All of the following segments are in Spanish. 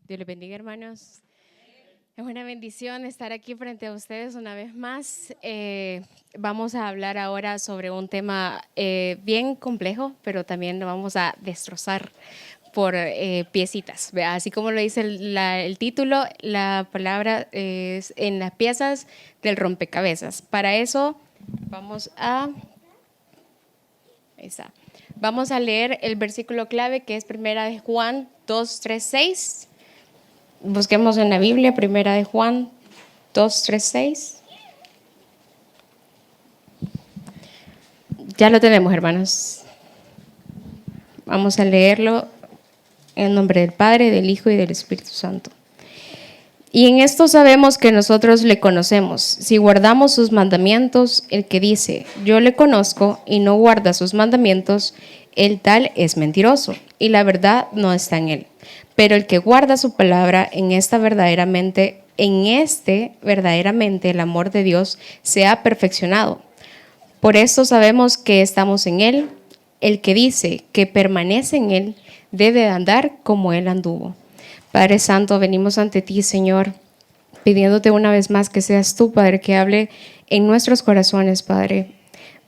Dios les bendiga, hermanos. Es una bendición estar aquí frente a ustedes una vez más. Vamos a hablar ahora sobre un tema bien complejo, pero también lo vamos a destrozar por piecitas. Así como lo dice el título, la palabra es en las piezas del rompecabezas. Para eso vamos a... Ahí está. Vamos a leer el versículo clave que es primera de Juan 2, 3, 6. Busquemos en la Biblia, primera de Juan 2, 3, 6. Ya lo tenemos, hermanos. Vamos a leerlo en nombre del Padre, del Hijo y del Espíritu Santo. Y en esto sabemos que nosotros le conocemos, si guardamos sus mandamientos. El que dice, yo le conozco, y no guarda sus mandamientos, el tal es mentiroso, y la verdad no está en él. Pero el que guarda su palabra, en este verdaderamente el amor de Dios se ha perfeccionado. Por esto sabemos que estamos en él. El que dice que permanece en él debe andar como él anduvo. Padre Santo, venimos ante ti, Señor, pidiéndote una vez más que seas tú, Padre, que hable en nuestros corazones, Padre.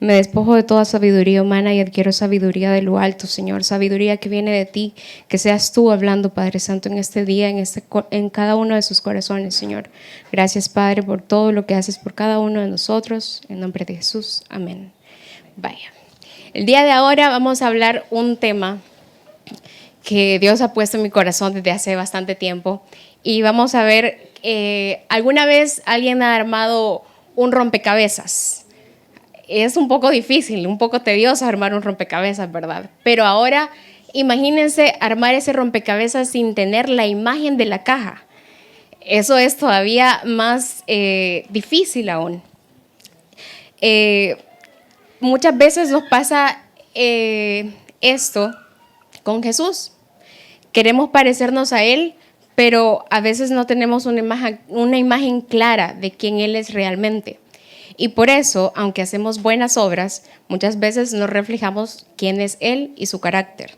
Me despojo de toda sabiduría humana y adquiero sabiduría de lo alto, Señor, sabiduría que viene de ti, que seas tú hablando, Padre Santo, en este día, en cada uno de sus corazones, Señor. Gracias, Padre, por todo lo que haces por cada uno de nosotros, en nombre de Jesús, amén. Vaya. El día de ahora vamos a hablar un tema que Dios ha puesto en mi corazón desde hace bastante tiempo, y vamos a ver, ¿alguna vez alguien ha armado un rompecabezas? Es un poco difícil, un poco tedioso armar un rompecabezas, ¿verdad? Pero ahora imagínense armar ese rompecabezas sin tener la imagen de la caja. Eso es todavía más difícil aún. Muchas veces nos pasa esto con Jesús. Queremos parecernos a Él, pero a veces no tenemos una imagen clara de quién Él es realmente. Y por eso, aunque hacemos buenas obras, muchas veces no reflejamos quién es Él y su carácter.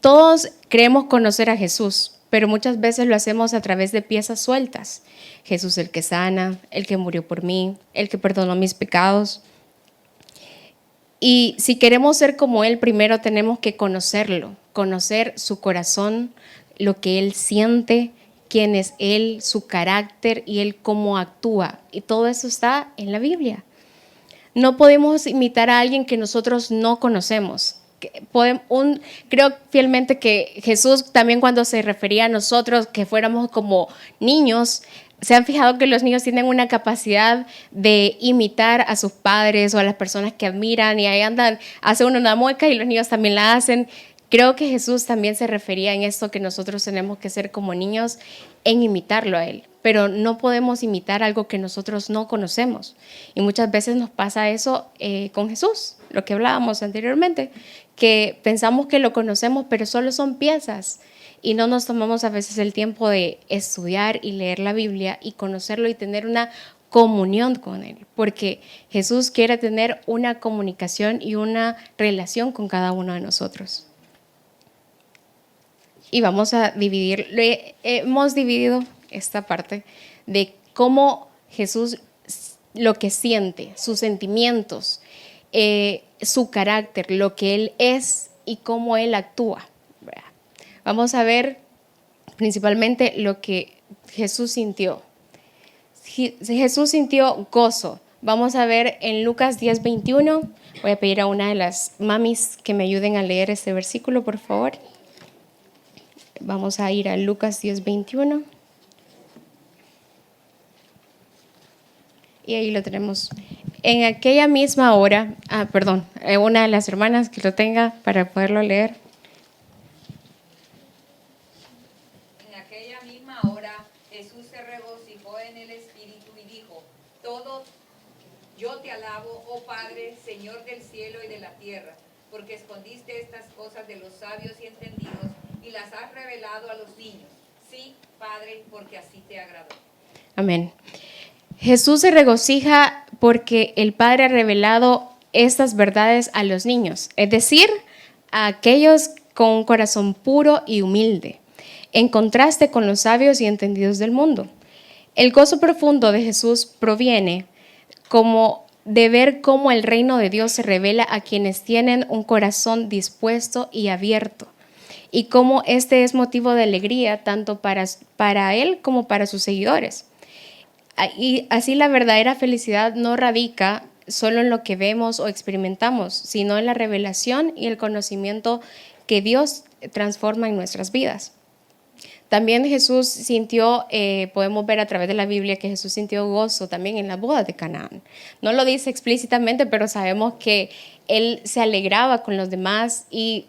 Todos creemos conocer a Jesús, pero muchas veces lo hacemos a través de piezas sueltas. Jesús el que sana, el que murió por mí, el que perdonó mis pecados. Y si queremos ser como Él, primero tenemos que conocerlo, conocer su corazón, lo que Él siente, quién es Él, su carácter y Él cómo actúa. Y todo eso está en la Biblia. No podemos imitar a alguien que nosotros no conocemos. Creo fielmente que Jesús también, cuando se refería a nosotros que fuéramos como niños, ¿se han fijado que los niños tienen una capacidad de imitar a sus padres o a las personas que admiran? Y ahí andan, hace uno una mueca y los niños también la hacen. Creo que Jesús también se refería en esto, que nosotros tenemos que ser como niños en imitarlo a Él, pero no podemos imitar algo que nosotros no conocemos. Y muchas veces nos pasa eso con Jesús, lo que hablábamos anteriormente, que pensamos que lo conocemos, pero solo son piezas. Y no nos tomamos a veces el tiempo de estudiar y leer la Biblia y conocerlo y tener una comunión con Él, porque Jesús quiere tener una comunicación y una relación con cada uno de nosotros. Y vamos a dividir, hemos dividido esta parte de cómo Jesús, lo que siente, sus sentimientos, su carácter, lo que Él es y cómo Él actúa. Vamos a ver principalmente lo que Jesús sintió. Jesús sintió gozo. Vamos a ver en Lucas 10:21. Voy a pedir a una de las mamis que me ayuden a leer este versículo, por favor. Vamos a ir a Lucas 10:21. Y ahí lo tenemos. En aquella misma hora, una de las hermanas que lo tenga para poderlo leer. En aquella misma hora Jesús se regocijó en el Espíritu y dijo: todo yo te alabo, oh Padre, Señor del cielo y de la tierra, porque escondiste estas cosas de los sabios y entendidos y las has revelado a los niños. Sí, Padre, porque así te agradó. Amén. Jesús se regocija porque el Padre ha revelado estas verdades a los niños, es decir, a aquellos con un corazón puro y humilde. en contraste con los sabios y entendidos del mundo. El gozo profundo de Jesús proviene como de ver cómo el reino de Dios se revela a quienes tienen un corazón dispuesto y abierto, y cómo este es motivo de alegría tanto para él como para sus seguidores. Y así la verdadera felicidad no radica solo en lo que vemos o experimentamos, sino en la revelación y el conocimiento que Dios transforma en nuestras vidas. También Jesús sintió, podemos ver a través de la Biblia que Jesús sintió gozo también en la boda de Canaán. No lo dice explícitamente, pero sabemos que Él se alegraba con los demás y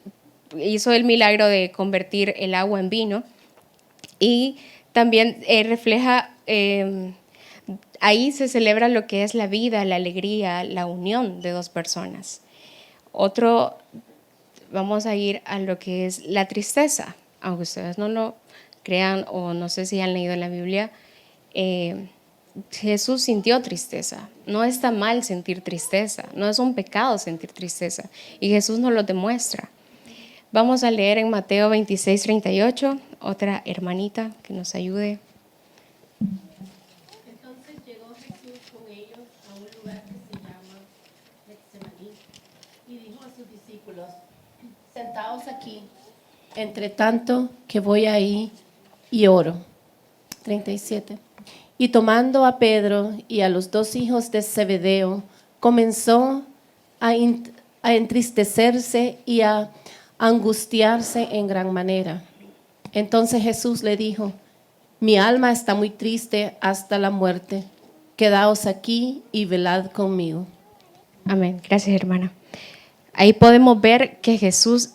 hizo el milagro de convertir el agua en vino. Y también refleja, ahí se celebra lo que es la vida, la alegría, la unión de dos personas. Otro, vamos a ir a lo que es la tristeza, aunque ustedes no lo crean o no sé si han leído en la Biblia, Jesús sintió tristeza. No está mal sentir tristeza, no es un pecado sentir tristeza y Jesús nos lo demuestra. Vamos a leer en Mateo 26:38, otra hermanita que nos ayude. Entonces llegó Jesús con ellos a un lugar que se llama Getsemaní y dijo a sus discípulos: sentaos aquí, entre tanto que voy ahí y oro. 37. Y tomando a Pedro y a los 2 hijos de Zebedeo, comenzó a entristecerse y a angustiarse en gran manera. Entonces Jesús le dijo: mi alma está muy triste hasta la muerte. Quedaos aquí y velad conmigo. Amén. Gracias, hermana. Ahí podemos ver que Jesús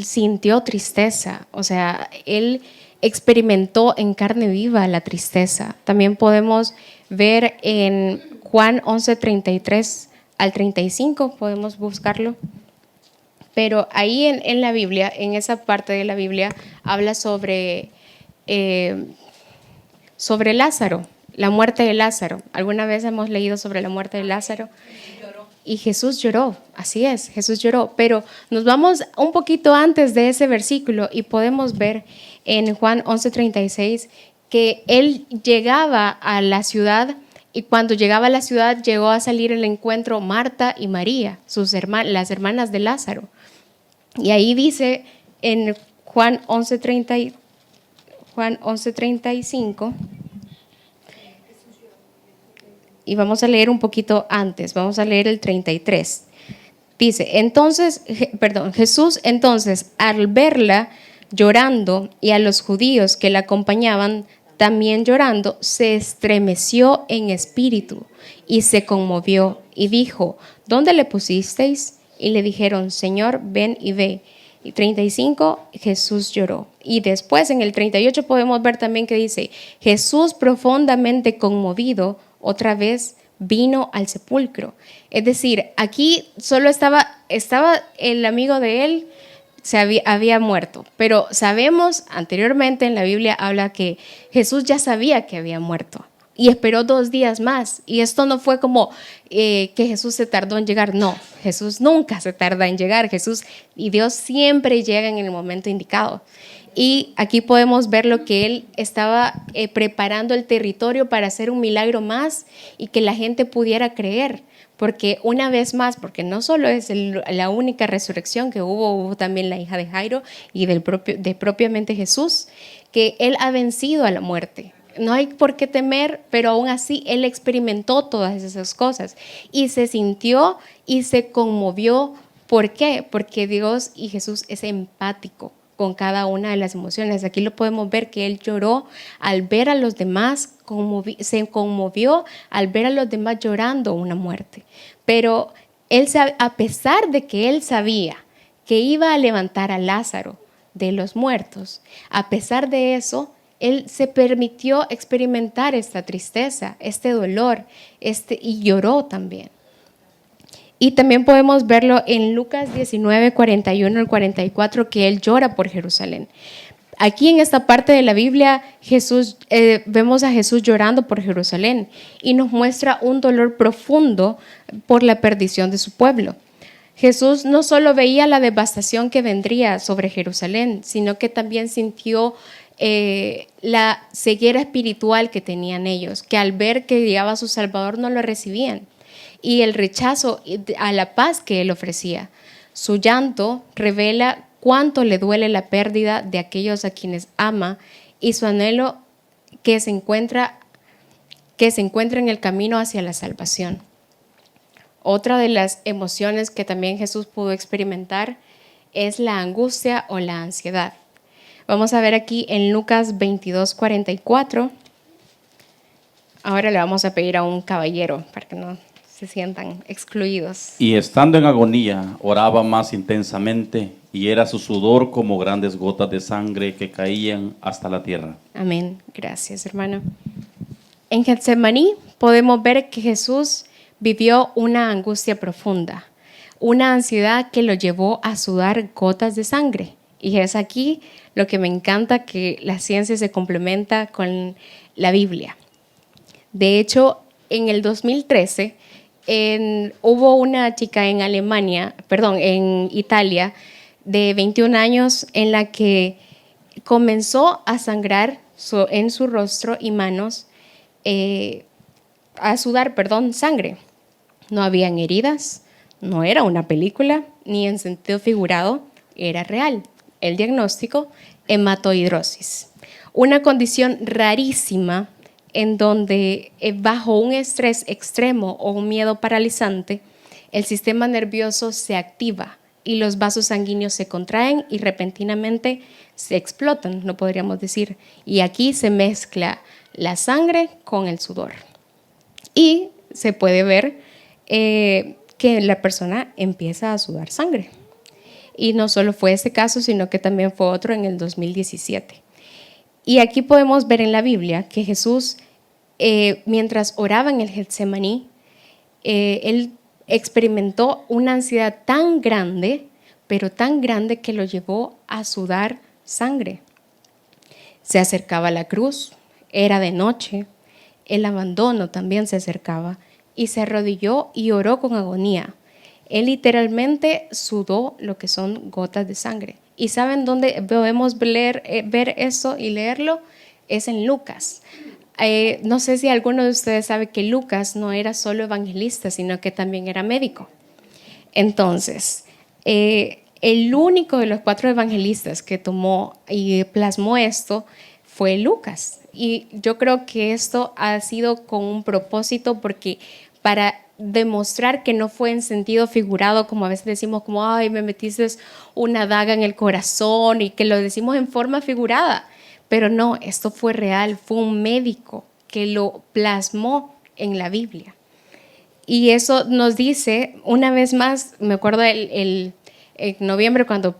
sintió tristeza, o sea, Él experimentó en carne viva la tristeza. También podemos ver en Juan 11:33 al 35, podemos buscarlo. Pero ahí en la Biblia, en esa parte de la Biblia, habla sobre Lázaro, la muerte de Lázaro. ¿Alguna vez hemos leído sobre la muerte de Lázaro? Y Jesús lloró, así es, Jesús lloró. Pero nos vamos un poquito antes de ese versículo y podemos ver en Juan 11:36 que él llegaba a la ciudad y cuando llegaba a la ciudad llegó a salir el encuentro Marta y María, las hermanas de Lázaro. Y ahí dice en Juan 11:35, y vamos a leer un poquito antes, vamos a leer el 33. Dice, Jesús entonces al verla llorando y a los judíos que la acompañaban también llorando, se estremeció en espíritu y se conmovió y dijo: ¿dónde le pusisteis? Y le dijeron: Señor, ven y ve. Y 35, Jesús lloró. Y después en el 38 podemos ver también que dice: Jesús profundamente conmovido otra vez vino al sepulcro. Es decir, aquí solo estaba el amigo de él, había muerto, pero sabemos anteriormente en la Biblia habla que Jesús ya sabía que había muerto y esperó 2 días más. Y esto no fue como que Jesús se tardó en llegar, no, Jesús nunca se tarda en llegar, Jesús y Dios siempre llegan en el momento indicado. Y aquí podemos ver lo que él estaba preparando el territorio para hacer un milagro más y que la gente pudiera creer. Porque una vez más, porque no solo es la única resurrección que hubo también la hija de Jairo y de propiamente Jesús, que él ha vencido a la muerte. No hay por qué temer, pero aún así él experimentó todas esas cosas y se sintió y se conmovió. ¿Por qué? Porque Dios y Jesús es empático con cada una de las emociones. Aquí lo podemos ver que él lloró al ver a los demás, se conmovió al ver a los demás llorando una muerte. Pero él, a pesar de que él sabía que iba a levantar a Lázaro de los muertos, a pesar de eso, él se permitió experimentar esta tristeza, este dolor, y lloró también. Y también podemos verlo en Lucas 19, 41 al 44, que él llora por Jerusalén. Aquí en esta parte de la Biblia, vemos a Jesús llorando por Jerusalén y nos muestra un dolor profundo por la perdición de su pueblo. Jesús no solo veía la devastación que vendría sobre Jerusalén, sino que también sintió la ceguera espiritual que tenían ellos, que al ver que llegaba su Salvador no lo recibían, y el rechazo a la paz que él ofrecía. Su llanto revela cuánto le duele la pérdida de aquellos a quienes ama y su anhelo que se encuentra en el camino hacia la salvación. Otra de las emociones que también Jesús pudo experimentar es la angustia o la ansiedad. Vamos a ver aquí en Lucas 22:44. Ahora le vamos a pedir a un caballero para que no se sientan excluidos. Y estando en agonía, oraba más intensamente, y era su sudor como grandes gotas de sangre que caían hasta la tierra. Amén. Gracias, hermano. En Getsemaní podemos ver que Jesús vivió una angustia profunda, una ansiedad que lo llevó a sudar gotas de sangre. Y es aquí lo que me encanta, que la ciencia se complementa con la Biblia. De hecho, en el 2013 hubo una chica en Italia, de 21 años, en la que comenzó a sangrar en su rostro y manos, a sudar, sangre. No habían heridas, no era una película, ni en sentido figurado, era real. El diagnóstico, hematohidrosis. Una condición rarísima en donde bajo un estrés extremo o un miedo paralizante, el sistema nervioso se activa y los vasos sanguíneos se contraen y repentinamente se explotan, no podríamos decir. Y aquí se mezcla la sangre con el sudor. Y se puede ver que la persona empieza a sudar sangre. Y no solo fue ese caso, sino que también fue otro en el 2017. Y aquí podemos ver en la Biblia que Jesús, mientras oraba en el Getsemaní, él experimentó una ansiedad tan grande, pero tan grande, que lo llevó a sudar sangre. Se acercaba a la cruz, era de noche, el abandono también se acercaba, y se arrodilló y oró con agonía. Él literalmente sudó lo que son gotas de sangre. ¿Y saben dónde podemos ver eso y leerlo? Es en Lucas. No sé si alguno de ustedes sabe que Lucas no era solo evangelista, sino que también era médico. Entonces, el único de los 4 evangelistas que tomó y plasmó esto fue Lucas. Y yo creo que esto ha sido con un propósito, porque para demostrar que no fue en sentido figurado, como a veces decimos, como, ay, me metiste una daga en el corazón, y que lo decimos en forma figurada. Pero no, esto fue real, fue un médico que lo plasmó en la Biblia. Y eso nos dice, una vez más, me acuerdo en noviembre cuando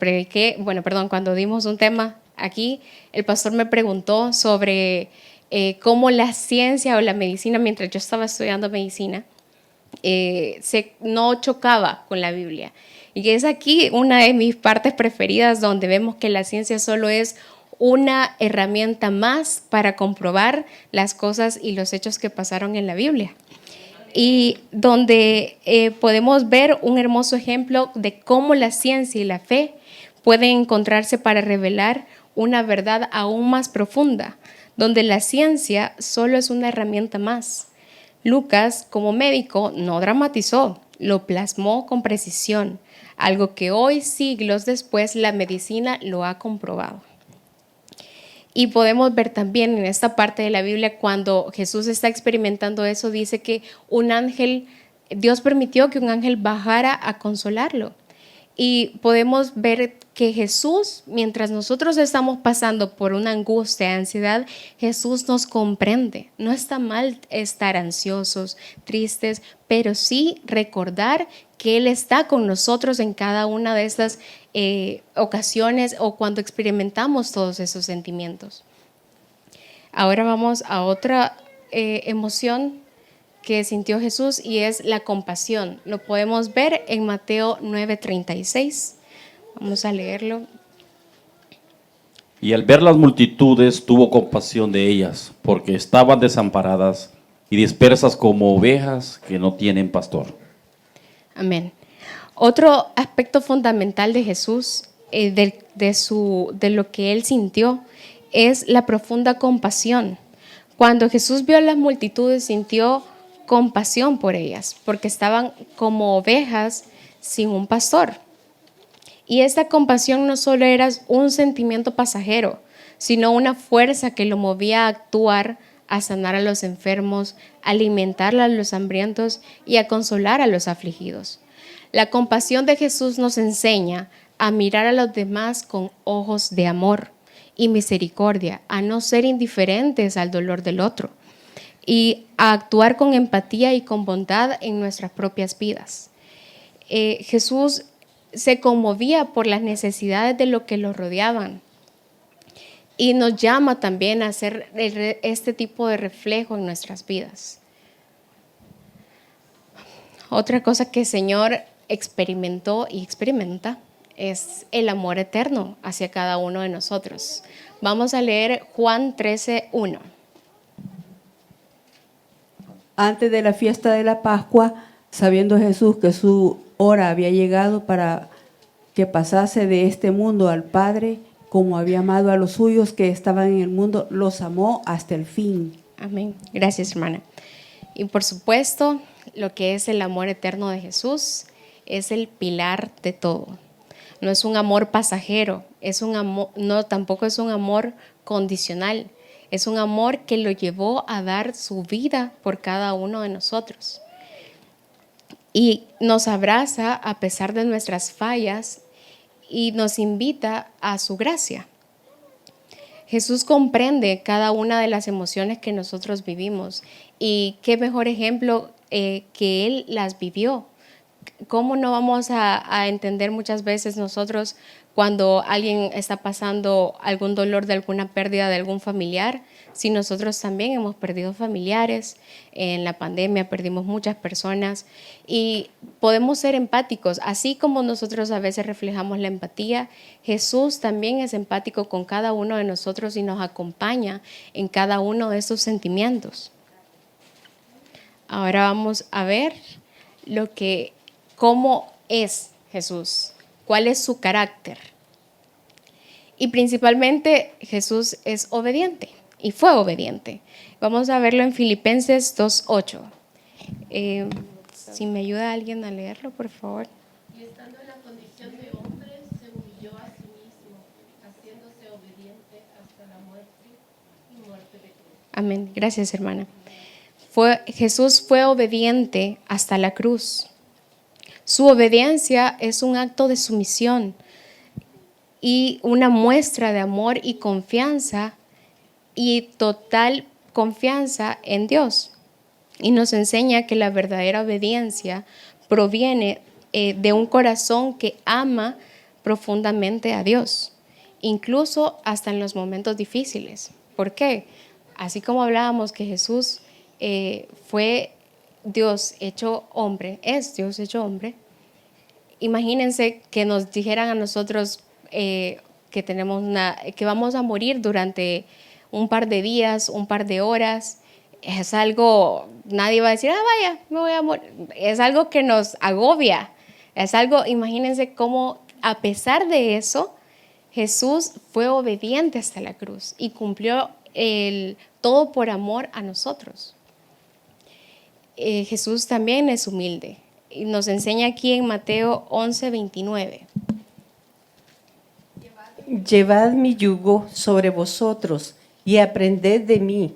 cuando dimos un tema aquí, el pastor me preguntó sobre cómo la ciencia o la medicina, mientras yo estaba estudiando medicina, no chocaba con la Biblia. Y es aquí una de mis partes preferidas, donde vemos que la ciencia solo es una herramienta más para comprobar las cosas y los hechos que pasaron en la Biblia. Y donde podemos ver un hermoso ejemplo de cómo la ciencia y la fe pueden encontrarse para revelar una verdad aún más profunda, donde la ciencia solo es una herramienta más. Lucas, como médico, no dramatizó, lo plasmó con precisión, algo que hoy, siglos después, la medicina lo ha comprobado. Y podemos ver también en esta parte de la Biblia, cuando Jesús está experimentando eso, dice que Dios permitió que un ángel bajara a consolarlo. Y podemos ver que Jesús, mientras nosotros estamos pasando por una angustia, ansiedad, Jesús nos comprende. No está mal estar ansiosos, tristes, pero sí recordar que Él está con nosotros en cada una de estas ocasiones, o cuando experimentamos todos esos sentimientos. Ahora vamos a otra emoción que sintió Jesús, y es la compasión. Lo podemos ver en Mateo 9:36. Vamos a leerlo. Y al ver las multitudes, tuvo compasión de ellas, porque estaban desamparadas y dispersas como ovejas que no tienen pastor. Amén. Otro aspecto fundamental de Jesús, de lo que Él sintió, es la profunda compasión. Cuando Jesús vio a las multitudes, sintió compasión por ellas, porque estaban como ovejas sin un pastor. Y esta compasión no solo era un sentimiento pasajero, sino una fuerza que lo movía a actuar, a sanar a los enfermos, a alimentar a los hambrientos y a consolar a los afligidos. La compasión de Jesús nos enseña a mirar a los demás con ojos de amor y misericordia, a no ser indiferentes al dolor del otro y a actuar con empatía y con bondad en nuestras propias vidas. Jesús se conmovía por las necesidades de los que lo rodeaban y nos llama también a hacer este tipo de reflejo en nuestras vidas. Otra cosa que el Señor experimentó y experimenta es el amor eterno hacia cada uno de nosotros. Vamos a leer Juan 13:1. Antes de la fiesta de la Pascua, sabiendo Jesús que su hora había llegado para que pasase de este mundo al Padre, como había amado a los suyos que estaban en el mundo, los amó hasta el fin. Amén. Gracias, hermana. Y por supuesto, lo que es el amor eterno de Jesús es el pilar de todo. No es un amor pasajero, es un amor, no, tampoco es un amor condicional. Es un amor que lo llevó a dar su vida por cada uno de nosotros. Y nos abraza a pesar de nuestras fallas y nos invita a su gracia. Jesús comprende cada una de las emociones que nosotros vivimos y qué mejor ejemplo que Él las vivió. ¿Cómo no vamos a entender muchas veces nosotros cuando alguien está pasando algún dolor de alguna pérdida de algún familiar? Si nosotros también hemos perdido familiares, en la pandemia perdimos muchas personas y podemos ser empáticos. Así como nosotros a veces reflejamos la empatía, Jesús también es empático con cada uno de nosotros y nos acompaña en cada uno de esos sentimientos. Ahora vamos a ver cómo es Jesús, cuál es su carácter. Y principalmente Jesús es obediente y fue obediente. Vamos a verlo en Filipenses 2:8. Si me ayuda alguien a leerlo, por favor. Y estando en la condición de hombre, se humilló a sí mismo, haciéndose obediente hasta la muerte y muerte de cruz. Amén. Gracias, hermana. Jesús fue obediente hasta la cruz. Su obediencia es un acto de sumisión y una muestra de amor y confianza y total confianza en Dios. Y nos enseña que la verdadera obediencia proviene de un corazón que ama profundamente a Dios, incluso hasta en los momentos difíciles. ¿Por qué? Así como hablábamos que Jesús fue Dios hecho hombre, es Dios hecho hombre. Imagínense que nos dijeran a nosotros que vamos a morir durante un par de días, un par de horas. Es algo, nadie va a decir, vaya, me voy a morir. Es algo que nos agobia. Es algo, imagínense cómo a pesar de eso, Jesús fue obediente hasta la cruz y cumplió todo por amor a nosotros. Jesús también es humilde y nos enseña aquí en Mateo 11:29. Llevad mi yugo sobre vosotros y aprended de mí,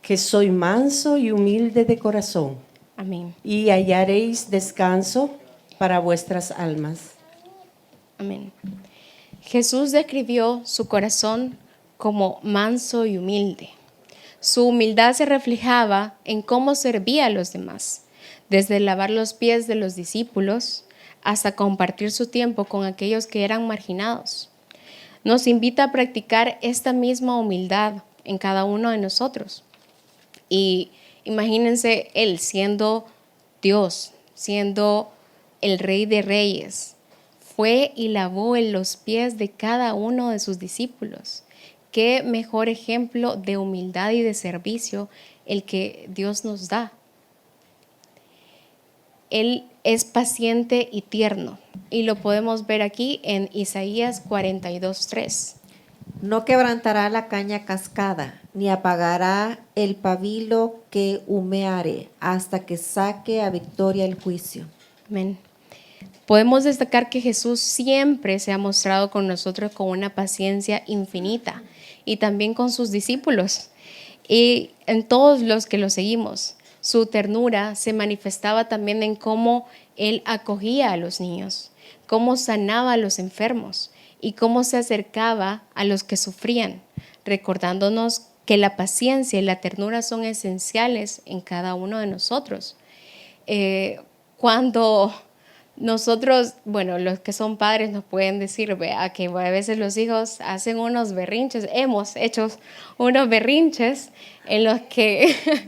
que soy manso y humilde de corazón, Amén. y hallaréis descanso para vuestras almas. Amén. Jesús describió su corazón como manso y humilde. Su humildad se reflejaba en cómo servía a los demás, desde lavar los pies de los discípulos hasta compartir su tiempo con aquellos que eran marginados. Nos invita a practicar esta misma humildad en cada uno de nosotros. Y imagínense Él siendo Dios, siendo el Rey de Reyes, fue y lavó en los pies de cada uno de sus discípulos. Qué mejor ejemplo de humildad y de servicio el que Dios nos da. Él es paciente y tierno y lo podemos ver aquí en Isaías 42:3. No quebrantará la caña cascada, ni apagará el pabilo que humeare, hasta que saque a victoria el juicio. Amén. Podemos destacar que Jesús siempre se ha mostrado con nosotros con una paciencia infinita y también con sus discípulos y en todos los que lo seguimos. Su ternura se manifestaba también en cómo Él acogía a los niños, cómo sanaba a los enfermos y cómo se acercaba a los que sufrían, recordándonos que la paciencia y la ternura son esenciales en cada uno de nosotros. Cuando nosotros, bueno, los que son padres nos pueden decir, vea, que a veces los hijos hacen unos berrinches, hemos hecho unos berrinches en los que,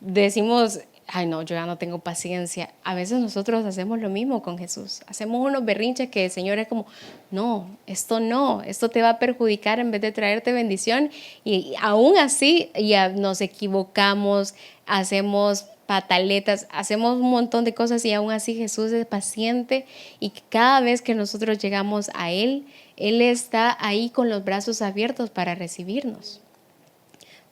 decimos, ay no, yo ya no tengo paciencia. A veces nosotros hacemos lo mismo con Jesús. Hacemos unos berrinches que el Señor es como, no, esto te va a perjudicar en vez de traerte bendición. Y aún así ya nos equivocamos, hacemos pataletas, hacemos un montón de cosas y aún así Jesús es paciente y cada vez que nosotros llegamos a Él, Él está ahí con los brazos abiertos para recibirnos.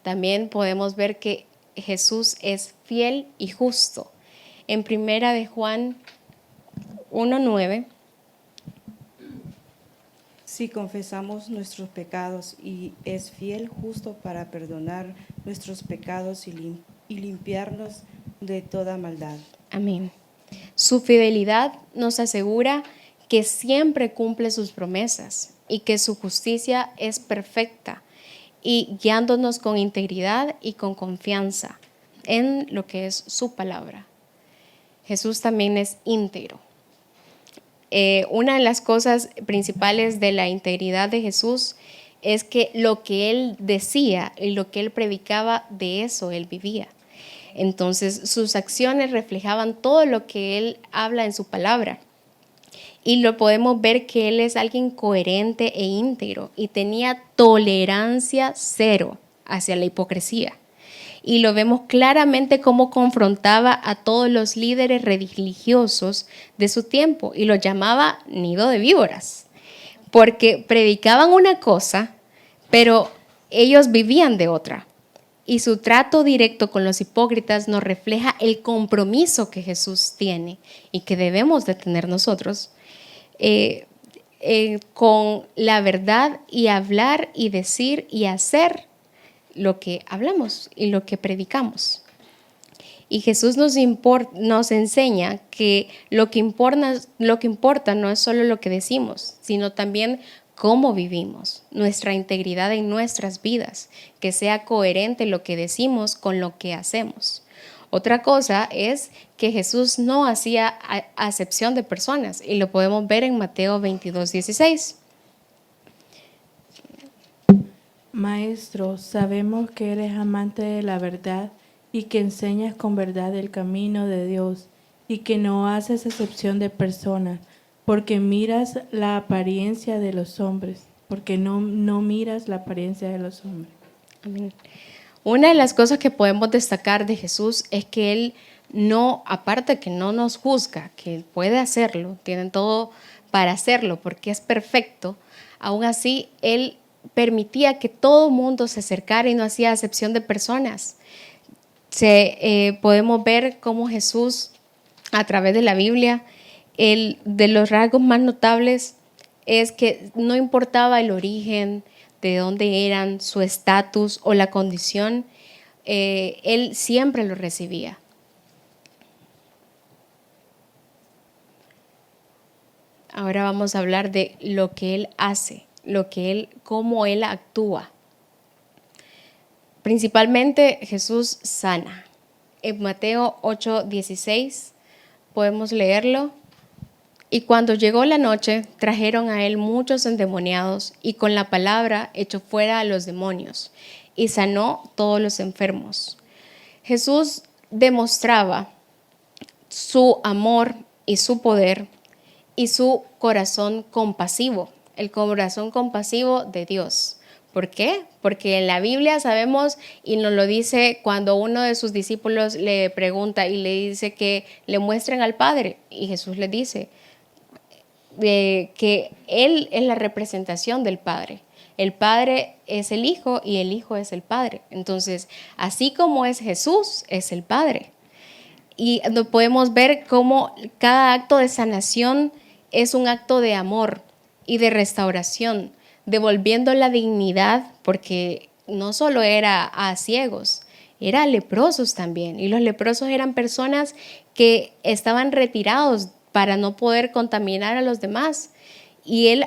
También podemos ver que Jesús es fiel y justo. En Primera de Juan 1:9. Si confesamos nuestros pecados, y es fiel, justo para perdonar nuestros pecados y limpiarnos de toda maldad. Amén. Su fidelidad nos asegura que siempre cumple sus promesas y que su justicia es perfecta y guiándonos con integridad y con confianza en lo que es su palabra. Jesús también es íntegro. Una de las cosas principales de la integridad de Jesús es que lo que Él decía y lo que Él predicaba, de eso Él vivía. Entonces sus acciones reflejaban todo lo que Él habla en su palabra. Y lo podemos ver que Él es alguien coherente e íntegro y tenía tolerancia cero hacia la hipocresía. Y lo vemos claramente cómo confrontaba a todos los líderes religiosos de su tiempo y los llamaba nido de víboras, porque predicaban una cosa, pero ellos vivían de otra. Y su trato directo con los hipócritas nos refleja el compromiso que Jesús tiene y que debemos de tener nosotros con la verdad y hablar y decir y hacer lo que hablamos y lo que predicamos. Y Jesús nos enseña que lo que importa no es solo lo que decimos, sino también cómo vivimos, nuestra integridad en nuestras vidas, que sea coherente lo que decimos con lo que hacemos. Otra cosa es que Jesús no hacía acepción de personas y lo podemos ver en Mateo 22:16. Maestro, sabemos que eres amante de la verdad y que enseñas con verdad el camino de Dios y que no haces excepción de personas, porque miras la apariencia de los hombres, porque no miras la apariencia de los hombres. Amén. Una de las cosas que podemos destacar de Jesús es que Él no, aparte que no nos juzga, que Él puede hacerlo, tiene todo para hacerlo porque es perfecto, aún así Él permitía que todo mundo se acercara y no hacía acepción de personas. Podemos ver cómo Jesús, a través de la Biblia, de los rasgos más notables es que no importaba el origen, de dónde eran, su estatus o la condición, Él siempre lo recibía. Ahora vamos a hablar de lo que Él hace, cómo Él actúa. Principalmente Jesús sana. En Mateo 8:16 podemos leerlo. Y cuando llegó la noche, trajeron a Él muchos endemoniados y con la palabra echó fuera a los demonios y sanó todos los enfermos. Jesús demostraba su amor y su poder y su corazón compasivo, el corazón compasivo de Dios. ¿Por qué? Porque en la Biblia sabemos, y nos lo dice cuando uno de sus discípulos le pregunta y le dice que le muestren al Padre. Y Jesús le dice, que Él es la representación del Padre. El Padre es el Hijo y el Hijo es el Padre. Entonces, así como es Jesús, es el Padre. Y podemos ver cómo cada acto de sanación es un acto de amor y de restauración, devolviendo la dignidad, porque no solo era a ciegos, era a leprosos también. Y los leprosos eran personas que estaban retirados para no poder contaminar a los demás. Y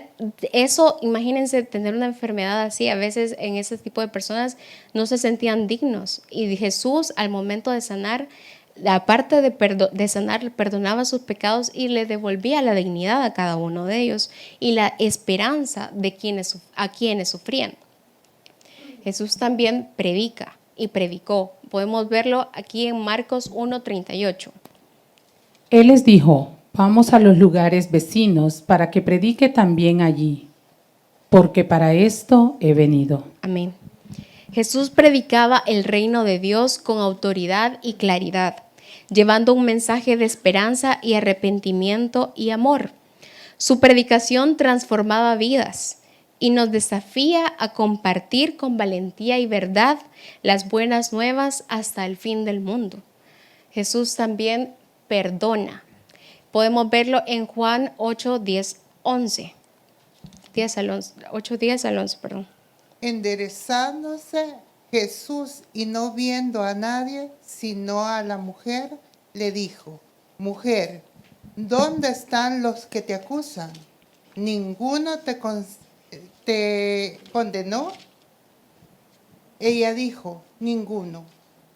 eso, imagínense tener una enfermedad así, a veces en ese tipo de personas no se sentían dignos. Y Jesús, al momento de sanar, aparte de sanar, perdonaba sus pecados y le devolvía la dignidad a cada uno de ellos y la esperanza de a quienes sufrían. Jesús también predica y predicó. Podemos verlo aquí en Marcos 1:38. Él les dijo: vamos a los lugares vecinos para que predique también allí, porque para esto he venido. Amén. Jesús predicaba el reino de Dios con autoridad y claridad, llevando un mensaje de esperanza y arrepentimiento y amor. Su predicación transformaba vidas y nos desafía a compartir con valentía y verdad las buenas nuevas hasta el fin del mundo. Jesús también perdona. Podemos verlo en Juan 8:10-11. 8:10 al 11, perdón. Enderezándose Jesús y no viendo a nadie, sino a la mujer, le dijo: Mujer, ¿dónde están los que te acusan? ¿Ninguno te condenó? Ella dijo: Ninguno.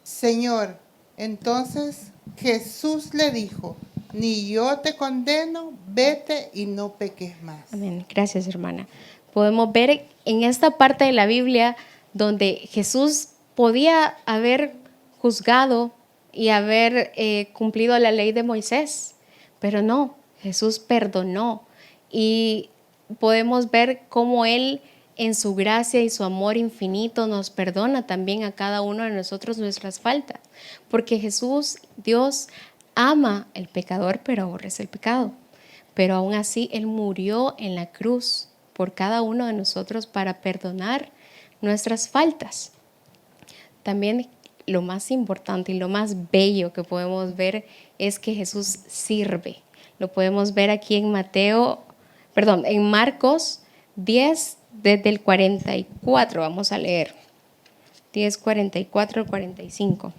Señor, entonces Jesús le dijo: Ni yo te condeno, vete y no peques más. Amén. Gracias, hermana. Podemos ver en esta parte de la Biblia donde Jesús podía haber juzgado y haber cumplido la ley de Moisés, pero no, Jesús perdonó. Y podemos ver cómo Él, en su gracia y su amor infinito, nos perdona también a cada uno de nosotros nuestras faltas, porque Jesús, Dios, ama al pecador, pero aborrece el pecado. Pero aún así, Él murió en la cruz por cada uno de nosotros para perdonar nuestras faltas. También lo más importante y lo más bello que podemos ver es que Jesús sirve. Lo podemos ver aquí en en Marcos 10, desde el 44, vamos a leer. 10, 44 al 45.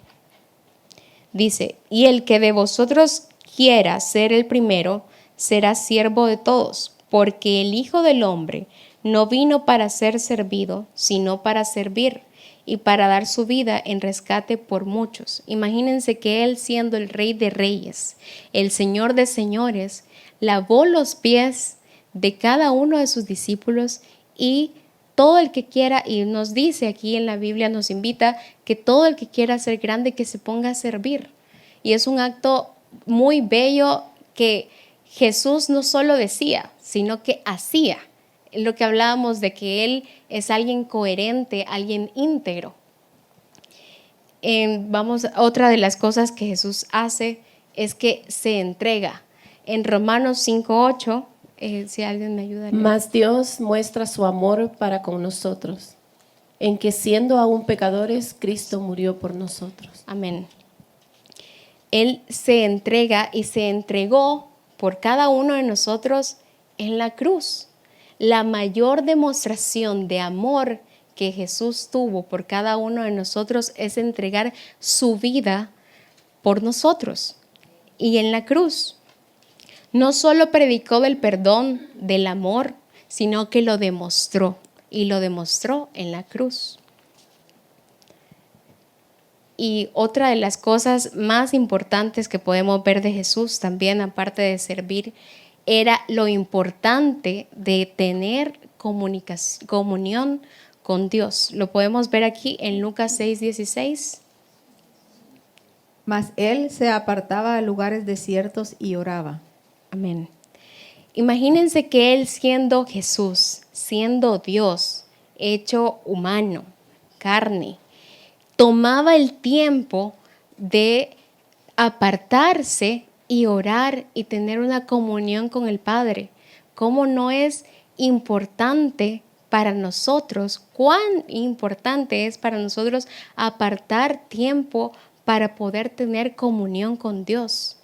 Dice: y el que de vosotros quiera ser el primero, será siervo de todos, porque el Hijo del Hombre no vino para ser servido, sino para servir y para dar su vida en rescate por muchos. Imagínense que Él, siendo el Rey de Reyes, el Señor de Señores, lavó los pies de cada uno de sus discípulos, y todo el que quiera, y nos dice aquí en la Biblia, nos invita que todo el que quiera ser grande, que se ponga a servir. Y es un acto muy bello que Jesús no solo decía, sino que hacía. Lo que hablábamos de que Él es alguien coherente, alguien íntegro. Otra de las cosas que Jesús hace es que se entrega. En Romanos 5:8, si alguien me ayuda. Mas Dios muestra su amor para con nosotros, en que siendo aún pecadores, Cristo murió por nosotros. Amén. Él se entrega y se entregó por cada uno de nosotros en la cruz. La mayor demostración de amor que Jesús tuvo por cada uno de nosotros es entregar su vida por nosotros. Y en la cruz no solo predicó del perdón, del amor, sino que lo demostró, y lo demostró en la cruz. Y otra de las cosas más importantes que podemos ver de Jesús también, aparte de servir, era lo importante de tener comunión con Dios. Lo podemos ver aquí en Lucas 6:16. Mas él se apartaba a lugares desiertos y oraba. Amén. Imagínense que Él, siendo Jesús, siendo Dios, hecho humano, carne, tomaba el tiempo de apartarse y orar y tener una comunión con el Padre, cómo no es importante para nosotros, cuán importante es para nosotros apartar tiempo para poder tener comunión con Dios,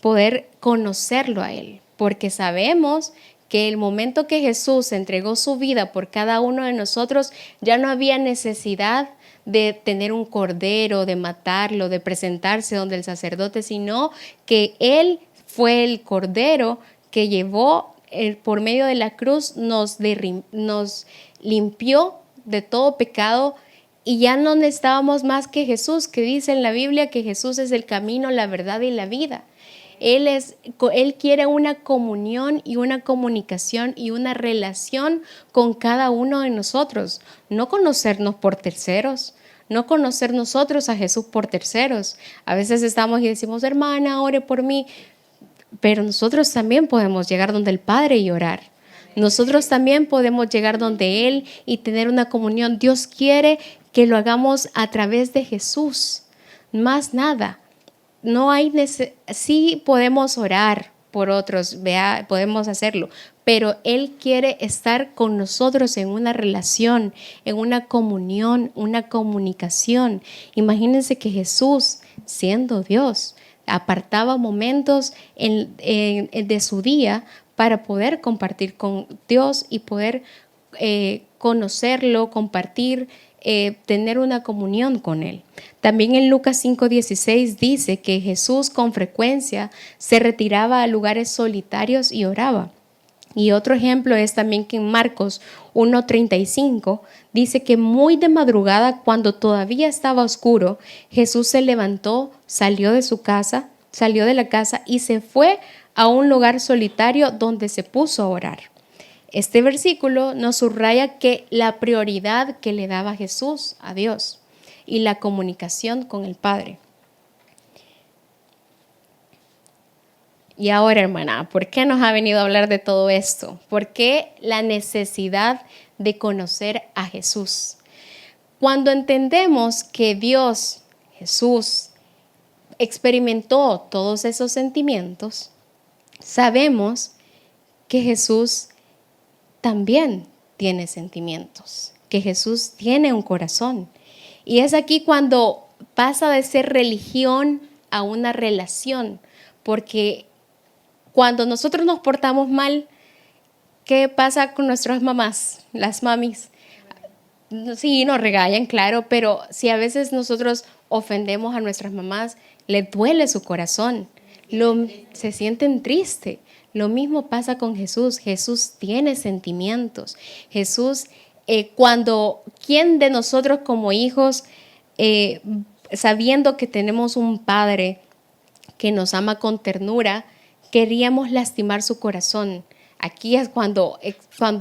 poder conocerlo a Él, porque sabemos que el momento que Jesús entregó su vida por cada uno de nosotros, ya no había necesidad de tener un cordero, de matarlo, de presentarse donde el sacerdote, sino que Él fue el cordero que llevó por medio de la cruz, nos limpió de todo pecado y ya no necesitábamos más que Jesús, que dice en la Biblia que Jesús es el camino, la verdad y la vida. Él quiere una comunión y una comunicación y una relación con cada uno de nosotros, no conocernos por terceros, no conocer nosotros a Jesús por terceros. A veces estamos y decimos, hermana, ore por mí, pero nosotros también podemos llegar donde el Padre y orar. Nosotros también podemos llegar donde Él y tener una comunión. Dios quiere que lo hagamos a través de Jesús, más nada. No hay sí podemos orar por otros, podemos hacerlo, pero Él quiere estar con nosotros en una relación, en una comunión, una comunicación. Imagínense que Jesús, siendo Dios, apartaba momentos de su día para poder compartir con Dios y poder conocerlo, compartir, tener una comunión con Él. También en Lucas 5:16 dice que Jesús con frecuencia se retiraba a lugares solitarios y oraba. Y otro ejemplo es también que en Marcos 1:35 dice que muy de madrugada, cuando todavía estaba oscuro, Jesús se levantó, salió de la casa y se fue a un lugar solitario donde se puso a orar. Este versículo nos subraya que la prioridad que le daba Jesús a Dios y la comunicación con el Padre. Y ahora, hermana, ¿por qué nos ha venido a hablar de todo esto? ¿Por qué la necesidad de conocer a Jesús? Cuando entendemos que Dios, Jesús, experimentó todos esos sentimientos, sabemos que Jesús también tiene sentimientos, que Jesús tiene un corazón. Y es aquí cuando pasa de ser religión a una relación, porque cuando nosotros nos portamos mal, ¿qué pasa con nuestras mamás, las mamis? Sí, nos regañan, claro, pero si a veces nosotros ofendemos a nuestras mamás, le duele su corazón, se sienten tristes. Lo mismo pasa con Jesús. Jesús tiene sentimientos. Jesús, ¿quién de nosotros como hijos, sabiendo que tenemos un Padre que nos ama con ternura, queríamos lastimar su corazón? Aquí es cuando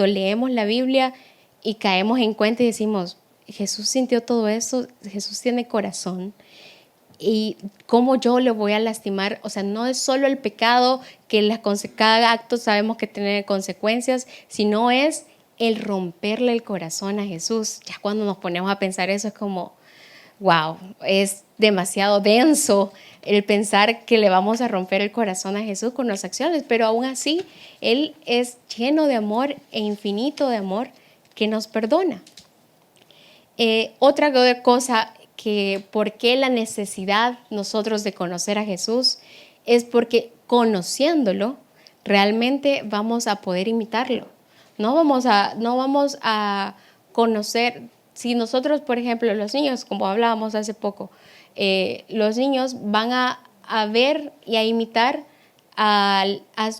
leemos la Biblia y caemos en cuenta y decimos, Jesús sintió todo eso, Jesús tiene corazón. Y cómo yo le voy a lastimar, o sea, no es solo el pecado, que cada acto sabemos que tiene consecuencias, sino es el romperle el corazón a Jesús. Ya cuando nos ponemos a pensar eso es como, wow, es demasiado denso el pensar que le vamos a romper el corazón a Jesús con nuestras acciones, pero aún así Él es lleno de amor e infinito de amor que nos perdona. Otra cosa que por qué la necesidad nosotros de conocer a Jesús es porque conociéndolo realmente vamos a poder imitarlo. No vamos a conocer, si nosotros, por ejemplo, los niños, como hablábamos hace poco, los niños van a ver y a imitar a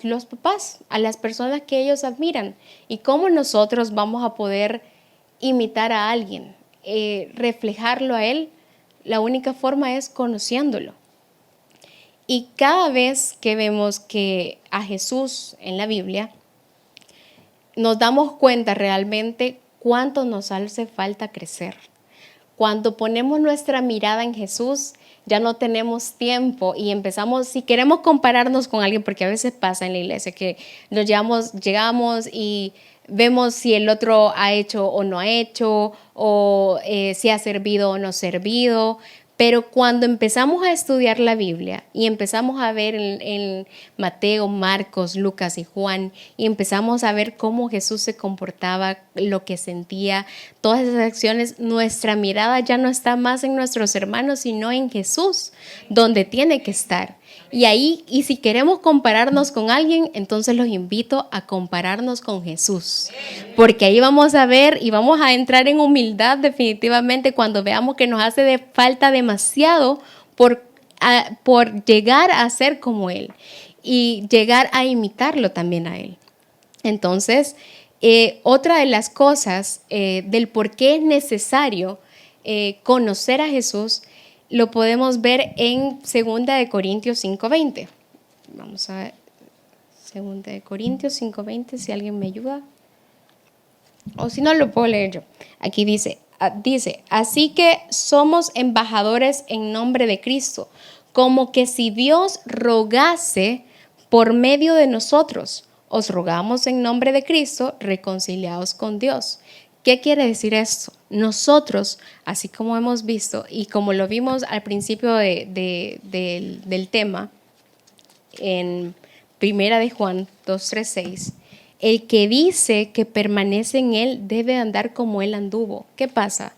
los papás, a las personas que ellos admiran. ¿Y cómo nosotros vamos a poder imitar a alguien? Reflejarlo a Él, la única forma es conociéndolo. Y cada vez que vemos que a Jesús en la Biblia, nos damos cuenta realmente cuánto nos hace falta crecer. Cuando ponemos nuestra mirada en Jesús, ya no tenemos tiempo y empezamos, si queremos compararnos con alguien, porque a veces pasa en la iglesia que llegamos y vemos si el otro ha hecho o no ha hecho, o si ha servido o no ha servido, Pero cuando empezamos a estudiar la Biblia y empezamos a ver en Mateo, Marcos, Lucas y Juan, y empezamos a ver cómo Jesús se comportaba, lo que sentía, todas esas acciones, nuestra mirada ya no está más en nuestros hermanos, sino en Jesús, donde tiene que estar. Y ahí, y si queremos compararnos con alguien, entonces los invito a compararnos con Jesús. Porque ahí vamos a ver y vamos a entrar en humildad definitivamente cuando veamos que nos hace falta demasiado por llegar a ser como Él y llegar a imitarlo también a Él. Entonces, otra de las cosas del por qué es necesario conocer a Jesús lo podemos ver en 2 Corintios 5:20. Vamos a ver, 2 Corintios 5:20, si alguien me ayuda. O si no, lo puedo leer yo. Aquí dice, así que somos embajadores en nombre de Cristo, como que si Dios rogase por medio de nosotros. Os rogamos en nombre de Cristo, reconciliados con Dios. ¿Qué quiere decir esto? Nosotros, así como hemos visto y como lo vimos al principio del tema, en 1 Juan 2:3-6, el que dice que permanece en Él debe andar como Él anduvo. ¿Qué pasa?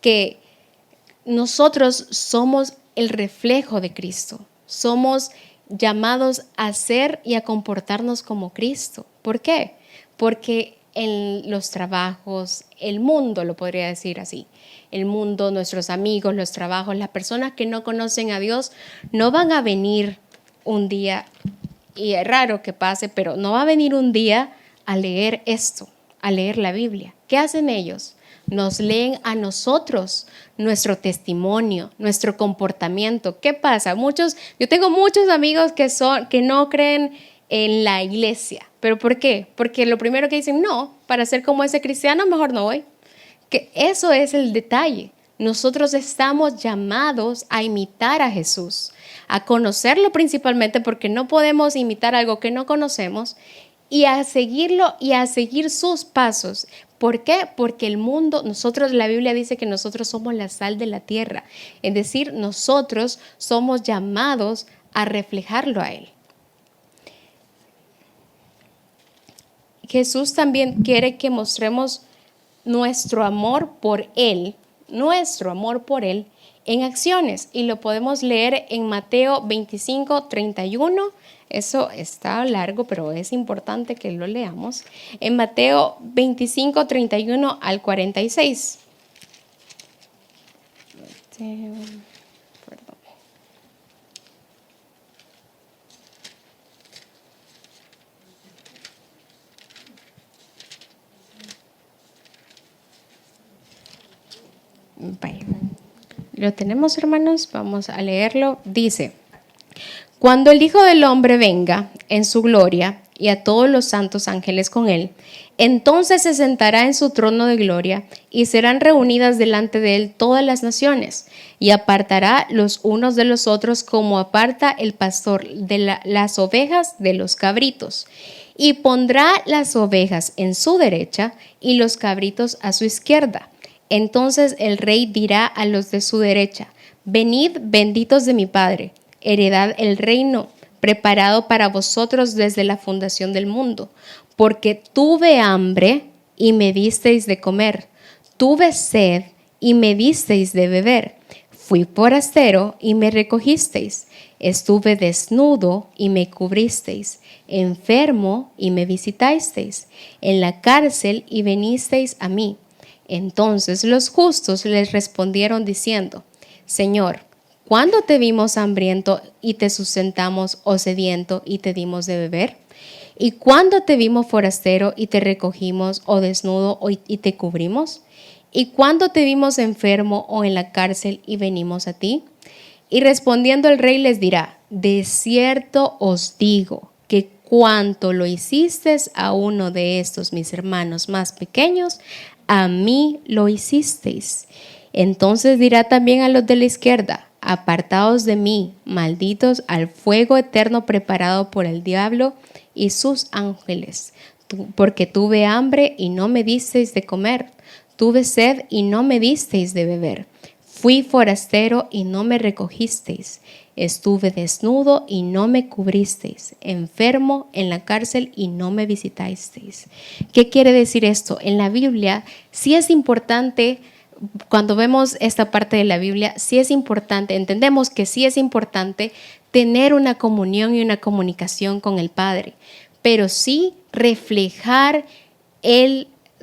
Que nosotros somos el reflejo de Cristo. Somos llamados a ser y a comportarnos como Cristo. ¿Por qué? Porque en los trabajos, el mundo, lo podría decir así, el mundo, nuestros amigos, los trabajos, las personas que no conocen a Dios, no van a venir un día, y es raro que pase, pero no va a venir un día a leer esto, a leer la Biblia. ¿Qué hacen ellos? Nos leen a nosotros nuestro testimonio, nuestro comportamiento. ¿Qué pasa? Yo tengo muchos amigos que no creen en la iglesia. ¿Pero por qué? Porque lo primero que dicen, no, para ser como ese cristiano mejor no voy. Que eso es el detalle. Nosotros estamos llamados a imitar a Jesús, a conocerlo principalmente, porque no podemos imitar algo que no conocemos, y a seguirlo y a seguir sus pasos. ¿Por qué? Porque el mundo, la Biblia dice que nosotros somos la sal de la tierra. Es decir, nosotros somos llamados a reflejarlo a Él. Jesús también quiere que mostremos nuestro amor por Él en acciones. Y lo podemos leer en Mateo 25:31. Eso está largo, pero es importante que lo leamos. En Mateo 25:31 al 46. Lo tenemos, hermanos, vamos a leerlo. Dice: cuando el Hijo del Hombre venga en su gloria y a todos los santos ángeles con él, entonces se sentará en su trono de gloria y serán reunidas delante de él todas las naciones, y apartará los unos de los otros como aparta el pastor de las ovejas de los cabritos, y pondrá las ovejas en su derecha y los cabritos a su izquierda. Entonces el rey dirá a los de su derecha: venid, benditos de mi Padre, heredad el reino preparado para vosotros desde la fundación del mundo, porque tuve hambre y me disteis de comer, tuve sed y me disteis de beber, fui forastero y me recogisteis, estuve desnudo y me cubristeis, enfermo y me visitasteis, en la cárcel y vinisteis a mí. Entonces los justos les respondieron diciendo: Señor, ¿cuándo te vimos hambriento y te sustentamos, o sediento y te dimos de beber? ¿Y cuándo te vimos forastero y te recogimos, o desnudo y te cubrimos? ¿Y cuándo te vimos enfermo o en la cárcel y venimos a ti? Y respondiendo el rey les dirá: de cierto os digo que cuanto lo hicisteis a uno de estos mis hermanos más pequeños, a mí lo hicisteis. Entonces dirá también a los de la izquierda: apartaos de mí, malditos, al fuego eterno preparado por el diablo y sus ángeles, porque tuve hambre y no me disteis de comer, tuve sed y no me disteis de beber, Fui forastero y no me recogisteis. Estuve desnudo y no me cubristeis. Enfermo en la cárcel y no me visitasteis. ¿Qué quiere decir esto? En la Biblia sí es importante, cuando vemos esta parte de la Biblia, sí es importante, entendemos que sí es importante tener una comunión y una comunicación con el Padre, pero sí reflejar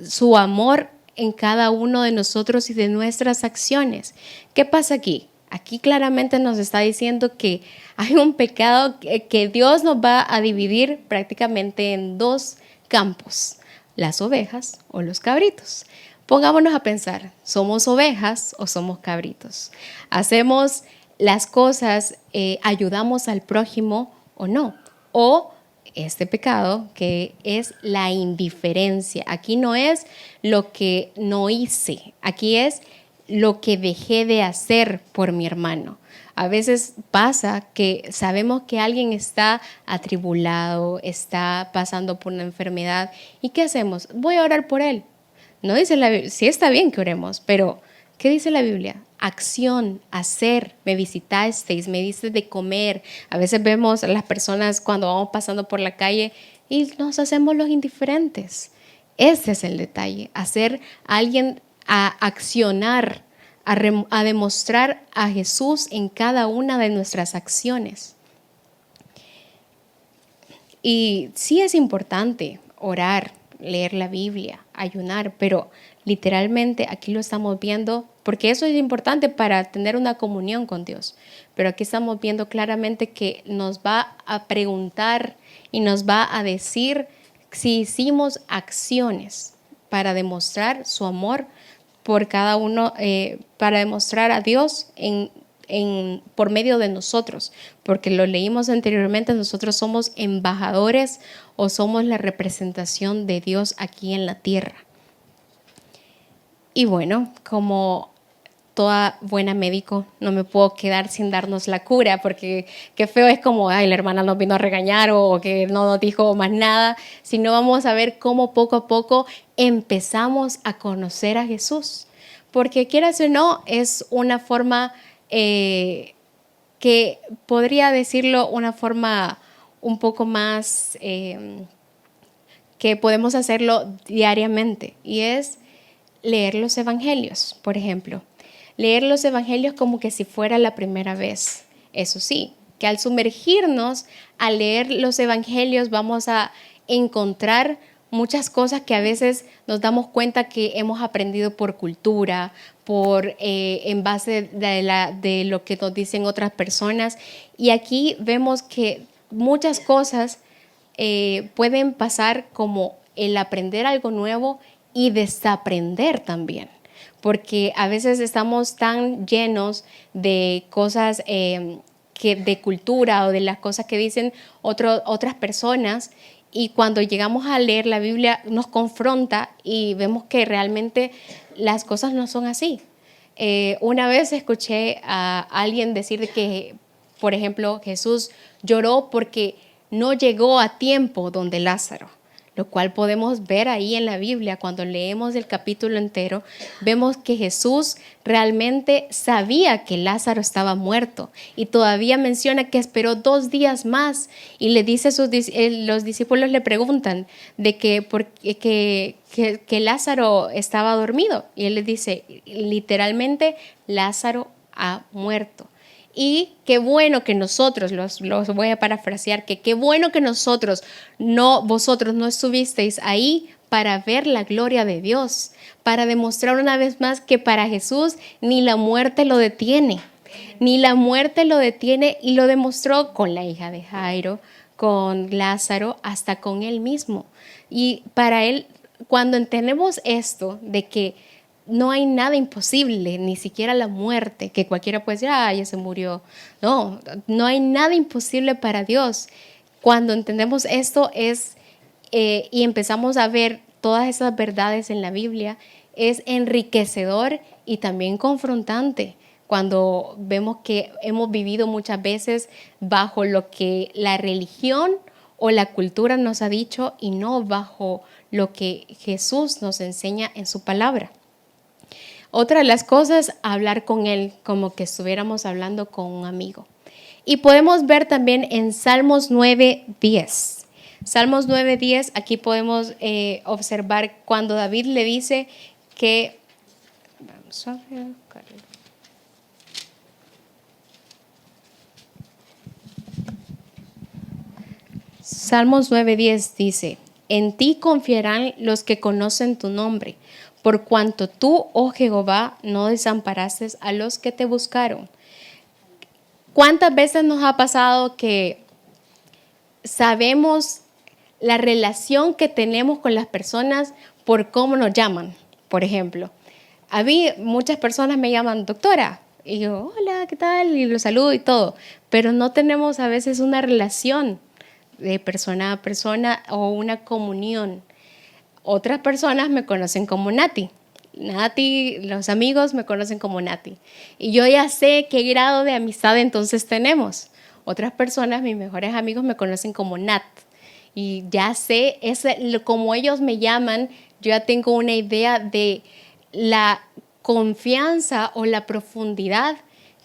su amor en cada uno de nosotros y de nuestras acciones. ¿Qué pasa aquí? Aquí claramente nos está diciendo que hay un pecado que Dios nos va a dividir prácticamente en dos campos, las ovejas o los cabritos. Pongámonos a pensar, ¿somos ovejas o somos cabritos? ¿Hacemos las cosas, ayudamos al prójimo o no? O este pecado que es la indiferencia. Aquí no es lo que no hice, aquí es lo que dejé de hacer por mi hermano. A veces pasa que sabemos que alguien está atribulado, está pasando por una enfermedad. ¿Y qué hacemos? Voy a orar por él. No dice la Biblia, sí está bien que oremos, pero ¿qué dice la Biblia? Acción, hacer, me visitasteis, me diste de comer. A veces vemos a las personas cuando vamos pasando por la calle y nos hacemos los indiferentes. Ese es el detalle, hacer a alguien a accionar, a demostrar a Jesús en cada una de nuestras acciones. Y sí es importante orar, leer la Biblia, ayunar, pero literalmente aquí lo estamos viendo, porque eso es importante para tener una comunión con Dios, pero aquí estamos viendo claramente que nos va a preguntar y nos va a decir si hicimos acciones para demostrar su amor por cada uno, para demostrar a Dios por medio de nosotros, porque lo leímos anteriormente, nosotros somos embajadores o somos la representación de Dios aquí en la tierra. Y bueno, como toda buena médico, no me puedo quedar sin darnos la cura, porque qué feo es como, ay, la hermana nos vino a regañar o que no nos dijo más nada, sino vamos a ver cómo poco a poco empezamos a conocer a Jesús. Porque quieras o no, es una forma que podría decirlo una forma un poco más que podemos hacerlo diariamente, y es leer los evangelios, por ejemplo. Leer los evangelios como que si fuera la primera vez. Eso sí, que al sumergirnos a leer los evangelios vamos a encontrar muchas cosas que a veces nos damos cuenta que hemos aprendido por cultura, en base de lo que nos dicen otras personas. Y aquí vemos que muchas cosas pueden pasar como el aprender algo nuevo y desaprender también. Porque a veces estamos tan llenos de cosas de cultura o de las cosas que dicen otras personas, y cuando llegamos a leer la Biblia nos confronta y vemos que realmente las cosas no son así. Una vez escuché a alguien decir que, por ejemplo, Jesús lloró porque no llegó a tiempo donde Lázaro, lo cual podemos ver ahí en la Biblia. Cuando leemos el capítulo entero, vemos que Jesús realmente sabía que Lázaro estaba muerto, y todavía menciona que esperó 2 días más, y le dice los discípulos le preguntan de que Lázaro estaba dormido, y él les dice literalmente, Lázaro ha muerto. Y qué bueno que nosotros, los voy a parafrasear, que qué bueno que vosotros no estuvisteis ahí para ver la gloria de Dios, para demostrar una vez más que para Jesús ni la muerte lo detiene, ni la muerte lo detiene, y lo demostró con la hija de Jairo, con Lázaro, hasta con él mismo. Y para él, cuando entendemos esto de que no hay nada imposible, ni siquiera la muerte, que cualquiera puede decir, ya se murió. No, no hay nada imposible para Dios. Cuando entendemos esto y empezamos a ver todas esas verdades en la Biblia, es enriquecedor y también confrontante. Cuando vemos que hemos vivido muchas veces bajo lo que la religión o la cultura nos ha dicho, y no bajo lo que Jesús nos enseña en su palabra. Otra de las cosas, hablar con Él como que estuviéramos hablando con un amigo. Y podemos ver también en Salmos 9:10. Salmos 9:10, aquí podemos observar cuando David le dice que... Vamos a ver, Salmos 9:10 dice, en ti confiarán los que conocen tu nombre, por cuanto tú, oh Jehová, no desamparaste a los que te buscaron. ¿Cuántas veces nos ha pasado que sabemos la relación que tenemos con las personas por cómo nos llaman? Por ejemplo, a mí muchas personas me llaman doctora y yo, hola, ¿qué tal? Y los saludo y todo, pero no tenemos a veces una relación de persona a persona o una comunión. Otras personas me conocen como Nati. Nati, los amigos me conocen como Nati. Y yo ya sé qué grado de amistad entonces tenemos. Otras personas, mis mejores amigos, me conocen como Nat. Y ya sé, como ellos me llaman, yo ya tengo una idea de la confianza o la profundidad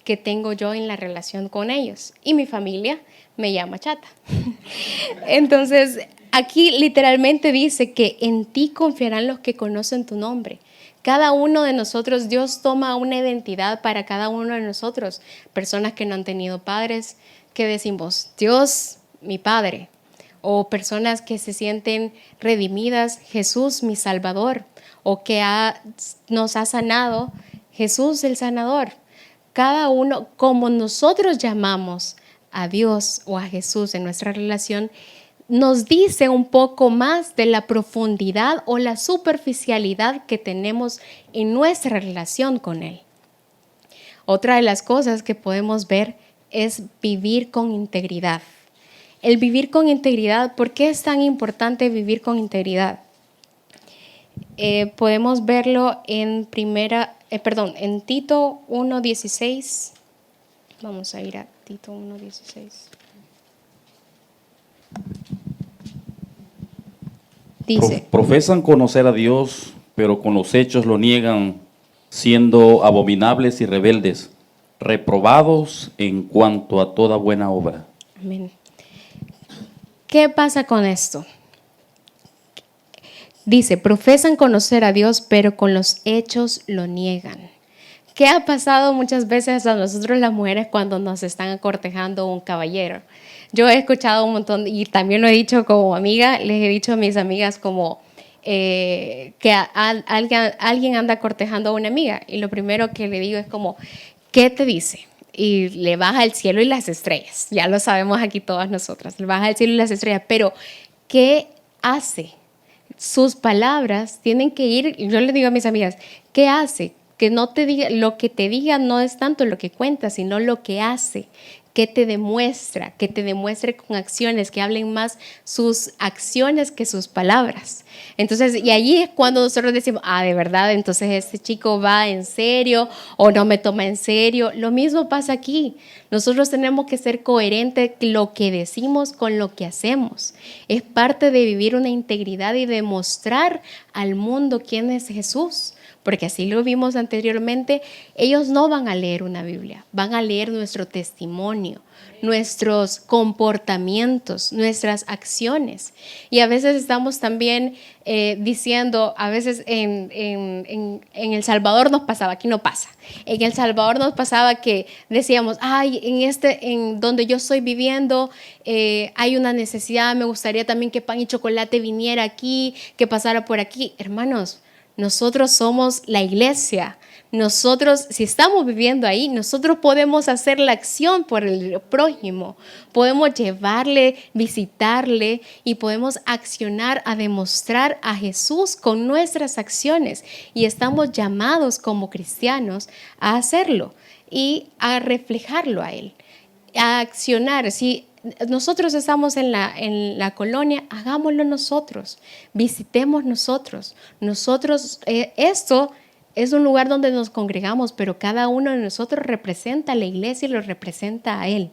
que tengo yo en la relación con ellos. Y mi familia me llama Chata. Entonces, aquí literalmente dice que en ti confiarán los que conocen tu nombre. Cada uno de nosotros, Dios toma una identidad para cada uno de nosotros. Personas que no han tenido padres, que decimos, Dios, mi Padre. O personas que se sienten redimidas, Jesús, mi Salvador. O que nos ha sanado, Jesús, el sanador. Cada uno, como nosotros llamamos a Dios o a Jesús en nuestra relación, nos dice un poco más de la profundidad o la superficialidad que tenemos en nuestra relación con Él. Otra de las cosas que podemos ver es vivir con integridad. El vivir con integridad, ¿por qué es tan importante vivir con integridad? Podemos verlo en Tito 1:16. Vamos a ir a Tito 1:16. Dice, Profesan conocer a Dios, pero con los hechos lo niegan, siendo abominables y rebeldes, reprobados en cuanto a toda buena obra. Amén. ¿Qué pasa con esto? Dice, profesan conocer a Dios, pero con los hechos lo niegan. ¿Qué ha pasado muchas veces a nosotros las mujeres cuando nos están cortejando un caballero? Yo he escuchado un montón, y también lo he dicho como amiga, les he dicho a mis amigas como que alguien anda cortejando a una amiga, y lo primero que le digo es como, ¿qué te dice? Y le baja el cielo y las estrellas. Ya lo sabemos aquí todas nosotras, le baja el cielo y las estrellas, pero ¿qué hace? Sus palabras tienen que ir, yo le digo a mis amigas, ¿qué hace? Que no te diga, lo que te diga no es tanto lo que cuenta, sino lo que hace, que te demuestre con acciones, que hablen más sus acciones que sus palabras. Entonces, y allí es cuando nosotros decimos, de verdad, entonces este chico va en serio o no me toma en serio. Lo mismo pasa aquí. Nosotros tenemos que ser coherentes lo que decimos con lo que hacemos. Es parte de vivir una integridad y demostrar al mundo quién es Jesús. Porque así lo vimos anteriormente, ellos no van a leer una Biblia, van a leer nuestro testimonio, nuestros comportamientos, nuestras acciones. Y a veces estamos también diciendo, a veces en El Salvador nos pasaba, aquí no pasa. En El Salvador nos pasaba que decíamos, en donde yo estoy viviendo hay una necesidad, me gustaría también que Pan y Chocolate viniera aquí, que pasara por aquí. Hermanos, nosotros somos la iglesia. Nosotros, si estamos viviendo ahí, nosotros podemos hacer la acción por el prójimo. Podemos llevarle, visitarle y podemos accionar a demostrar a Jesús con nuestras acciones. Y estamos llamados como cristianos a hacerlo y a reflejarlo a Él, a accionar. Si nosotros estamos en la colonia, hagámoslo nosotros, visitemos nosotros. Esto es un lugar donde nos congregamos, pero cada uno de nosotros representa a la iglesia y lo representa a Él.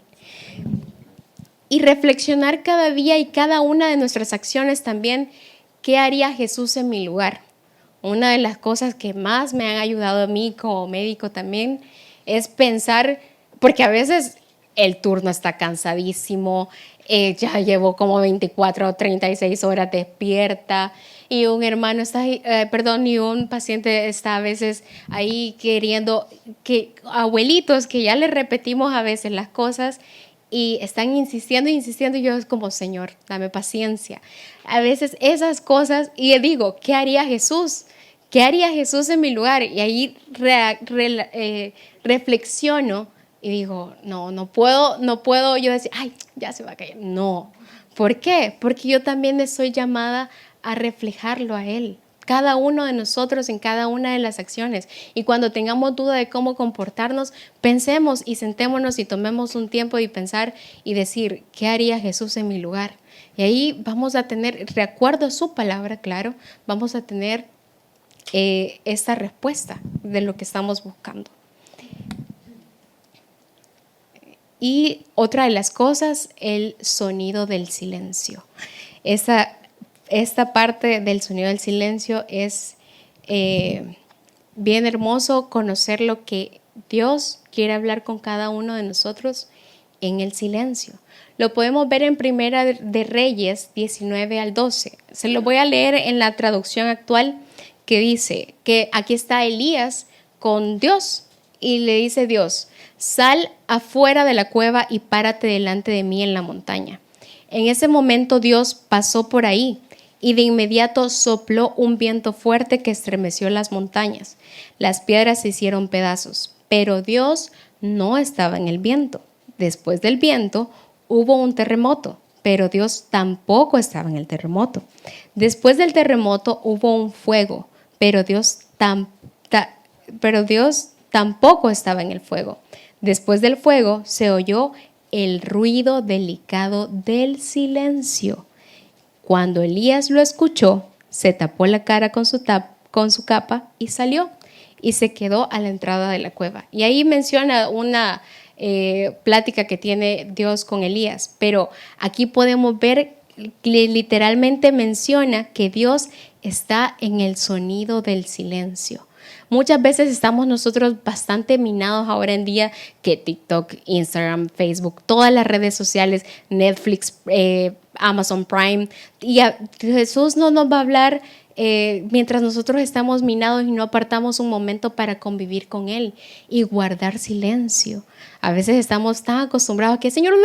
Y reflexionar cada día y cada una de nuestras acciones también, ¿qué haría Jesús en mi lugar? una de las cosas que más me han ayudado a mí como médico también es pensar, porque a veces el turno está cansadísimo, ya llevo como 24 o 36 horas despierta y un hermano está ahí, y un paciente está a veces ahí queriendo, que abuelitos que ya le repetimos a veces las cosas y están insistiendo y yo es como, Señor, dame paciencia. A veces esas cosas, y digo, ¿qué haría Jesús? ¿Qué haría Jesús en mi lugar? Y ahí reflexiono y digo, no puedo yo decir, ay, ya se va a caer. No. ¿Por qué? Porque yo también soy llamada a reflejarlo a Él. Cada uno de nosotros en cada una de las acciones. Y cuando tengamos duda de cómo comportarnos, pensemos y sentémonos y tomemos un tiempo y pensar y decir, ¿qué haría Jesús en mi lugar? Y ahí vamos a tener, de acuerdo a su palabra, claro, vamos a tener esta respuesta de lo que estamos buscando. Y otra de las cosas, el sonido del silencio. Esta parte del sonido del silencio es bien hermoso conocer lo que Dios quiere hablar con cada uno de nosotros en el silencio. Lo podemos ver en Primera de Reyes 19 al 12. Se lo voy a leer en la traducción actual que dice que aquí está Elías con Dios y le dice Dios, sal afuera de la cueva y párate delante de mí en la montaña. En ese momento Dios pasó por ahí y de inmediato sopló un viento fuerte que estremeció las montañas. Las piedras se hicieron pedazos, pero Dios no estaba en el viento. Después del viento hubo un terremoto, pero Dios tampoco estaba en el terremoto. Después del terremoto hubo un fuego, pero Dios tampoco estaba en el fuego. Después del fuego se oyó el ruido delicado del silencio. Cuando Elías lo escuchó, se tapó la cara con su capa y salió y se quedó a la entrada de la cueva. Y ahí menciona una plática que tiene Dios con Elías, pero aquí podemos ver que literalmente menciona que Dios está en el sonido del silencio. Muchas veces estamos nosotros bastante minados ahora en día que TikTok, Instagram, Facebook, todas las redes sociales, Netflix, Amazon Prime, y Jesús no nos va a hablar mientras nosotros estamos minados y no apartamos un momento para convivir con Él y guardar silencio. A veces estamos tan acostumbrados que, Señor,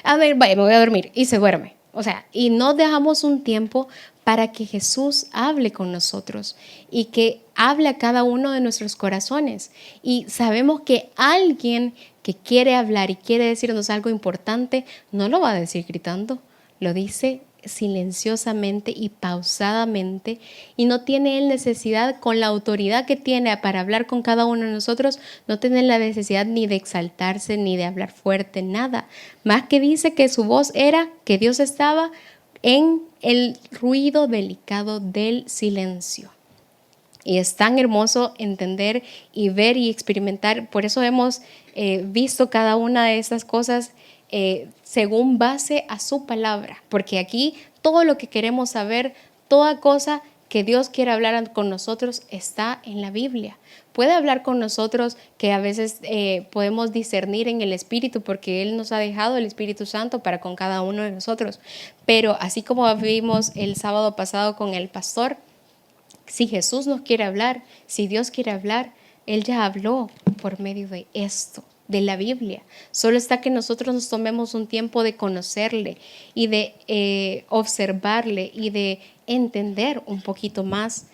a ver, vaya, me voy a dormir, y se duerme. O sea, y no dejamos un tiempo para que Jesús hable con nosotros y que hable a cada uno de nuestros corazones. Y sabemos que alguien que quiere hablar y quiere decirnos algo importante, no lo va a decir gritando, lo dice silenciosamente y pausadamente, y no tiene él necesidad, con la autoridad que tiene para hablar con cada uno de nosotros, no tiene la necesidad ni de exaltarse ni de hablar fuerte, nada. Más que dice que su voz era que Dios estaba en el ruido delicado del silencio. Y es tan hermoso entender y ver y experimentar. Por eso hemos visto cada una de estas cosas según base a su palabra. Porque aquí todo lo que queremos saber, toda cosa que Dios quiere hablar con nosotros está en la Biblia. Puede hablar con nosotros que a veces podemos discernir en el Espíritu porque Él nos ha dejado el Espíritu Santo para con cada uno de nosotros. Pero así como vimos el sábado pasado con el pastor, si Jesús nos quiere hablar, si Dios quiere hablar, Él ya habló por medio de esto, de la Biblia. Solo está que nosotros nos tomemos un tiempo de conocerle y de observarle y de entender un poquito más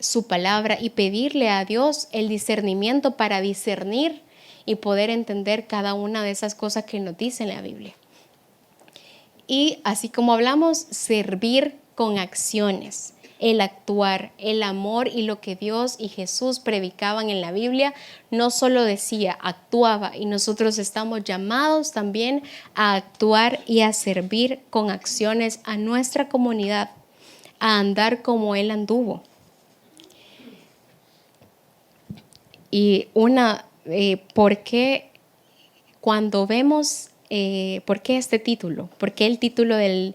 su palabra y pedirle a Dios el discernimiento para discernir y poder entender cada una de esas cosas que nos dice en la Biblia. Y así como hablamos, servir con acciones. El actuar, el amor y lo que Dios y Jesús predicaban en la Biblia, no solo decía, actuaba, y nosotros estamos llamados también a actuar y a servir con acciones a nuestra comunidad, a andar como Él anduvo. Y ¿por qué cuando vemos, por qué este título? ¿Por qué el título de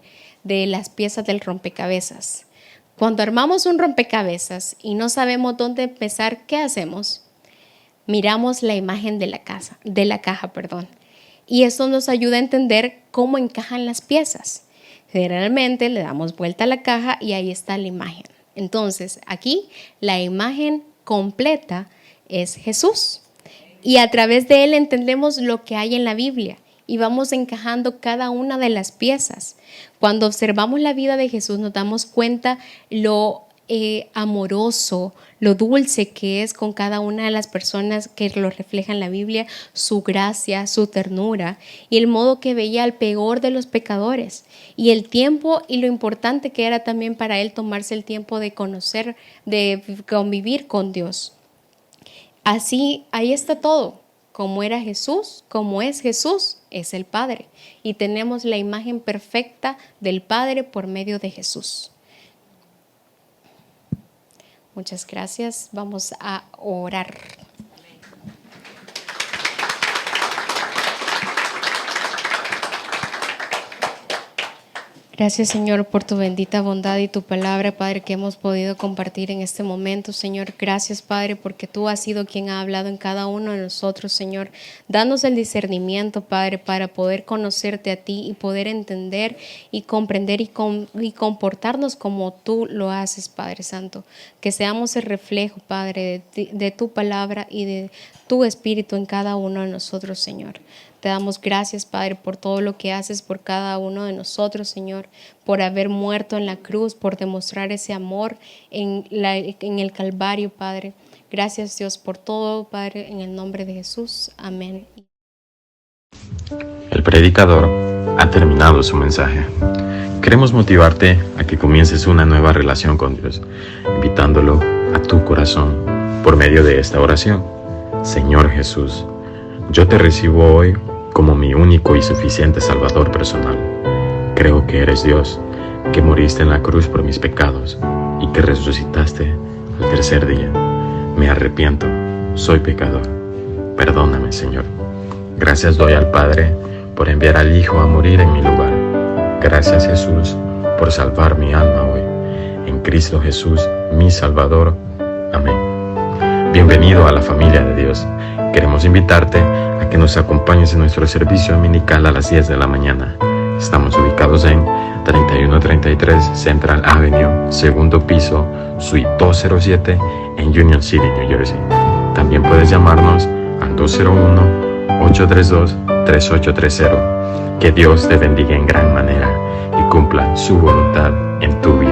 las piezas del rompecabezas? Cuando armamos un rompecabezas y no sabemos dónde empezar, ¿qué hacemos? Miramos la imagen de la caja, y esto nos ayuda a entender cómo encajan las piezas. Generalmente le damos vuelta a la caja y ahí está la imagen. Entonces, aquí la imagen completa es Jesús. Y a través de él entendemos lo que hay en la Biblia y vamos encajando cada una de las piezas. Cuando observamos la vida de Jesús nos damos cuenta lo amoroso, lo dulce que es con cada una de las personas que lo reflejan en la Biblia, su gracia, su ternura y el modo que veía al peor de los pecadores y el tiempo y lo importante que era también para él tomarse el tiempo de conocer, de convivir con Dios. Así, ahí está todo. Como era Jesús, como es Jesús, es el Padre. Y tenemos la imagen perfecta del Padre por medio de Jesús. Muchas gracias. Vamos a orar. Gracias, Señor, por tu bendita bondad y tu palabra, Padre, que hemos podido compartir en este momento, Señor. Gracias, Padre, porque tú has sido quien ha hablado en cada uno de nosotros, Señor. Danos el discernimiento, Padre, para poder conocerte a ti y poder entender y comprender y comportarnos como tú lo haces, Padre Santo. Que seamos el reflejo, Padre, de tu palabra y de tu espíritu en cada uno de nosotros, Señor. Te damos gracias, Padre, por todo lo que haces por cada uno de nosotros, Señor, por haber muerto en la cruz, por demostrar ese amor en el Calvario, Padre. Gracias, Dios, por todo, Padre, en el nombre de Jesús. Amén. El predicador ha terminado su mensaje. Queremos motivarte a que comiences una nueva relación con Dios, invitándolo a tu corazón por medio de esta oración. Señor Jesús, yo te recibo hoy como mi único y suficiente Salvador personal. Creo que eres Dios, que moriste en la cruz por mis pecados y que resucitaste al tercer día. Me arrepiento, soy pecador. Perdóname, Señor. Gracias doy al Padre por enviar al Hijo a morir en mi lugar. Gracias, Jesús, por salvar mi alma hoy. En Cristo Jesús, mi Salvador. Amén. Bienvenido a la familia de Dios. Queremos invitarte a que nos acompañes en nuestro servicio dominical a las 10 de la mañana. Estamos ubicados en 3133 Central Avenue, segundo piso, suite 207, en Union City, New Jersey. También puedes llamarnos al 201-832-3830. Que Dios te bendiga en gran manera y cumpla su voluntad en tu vida.